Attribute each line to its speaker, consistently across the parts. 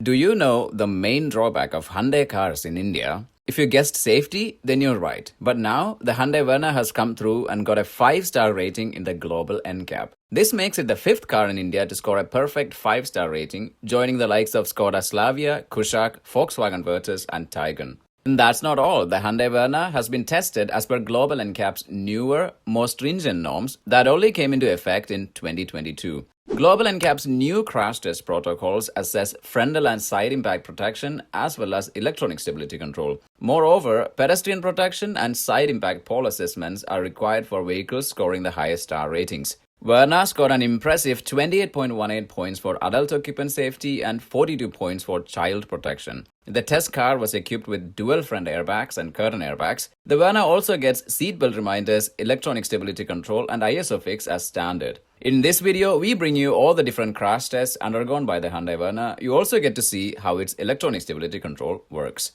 Speaker 1: Do you know the main drawback of Hyundai cars in India? If you guessed safety, then you're right. But now, the Hyundai Verna has come through and got a 5-star rating in the Global NCAP. This makes it the 5th car in India to score a perfect 5-star rating, joining the likes of Skoda Slavia, Kushaq, Volkswagen Virtus and Taigun. And that's not all. The Hyundai Verna has been tested as per Global NCAP's newer, more stringent norms that only came into effect in 2022. Global NCAP's new crash test protocols assess frontal and side impact protection as well as electronic stability control. Moreover, pedestrian protection and side impact pole assessments are required for vehicles scoring the highest star ratings. Verna scored an impressive 28.18 points for adult occupant safety and 42 points for child protection. The test car was equipped with dual front airbags and curtain airbags. The Verna also gets seatbelt reminders, electronic stability control and ISOFIX as standard. In this video, we bring you all the different crash tests undergone by the Hyundai Verna. You also get to see how its electronic stability control works.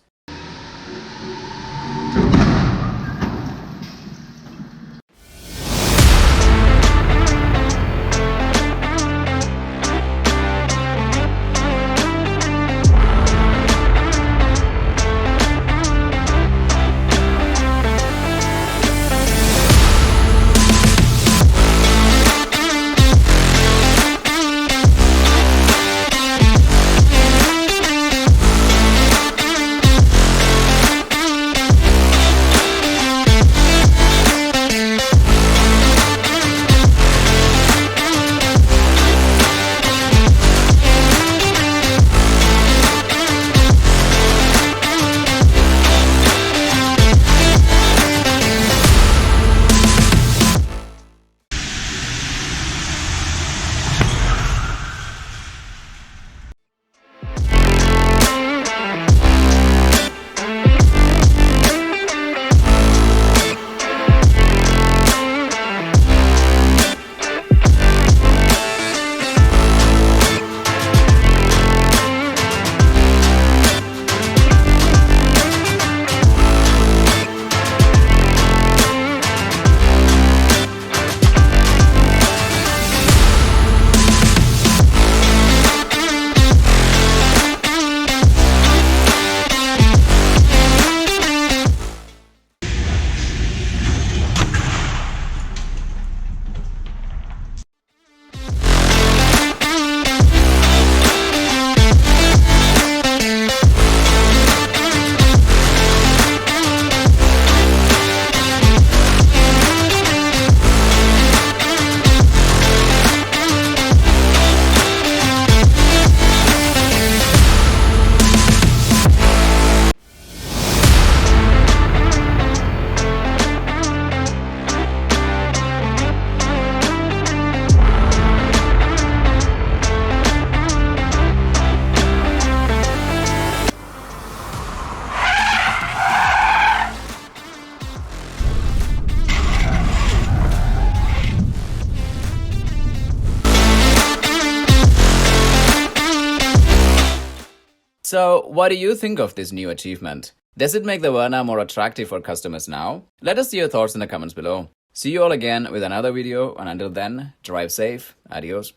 Speaker 1: So, what do you think of this new achievement? Does it make the Verna more attractive for customers now? Let us see your thoughts in the comments below. See you all again with another video, and until then, drive safe. Adios.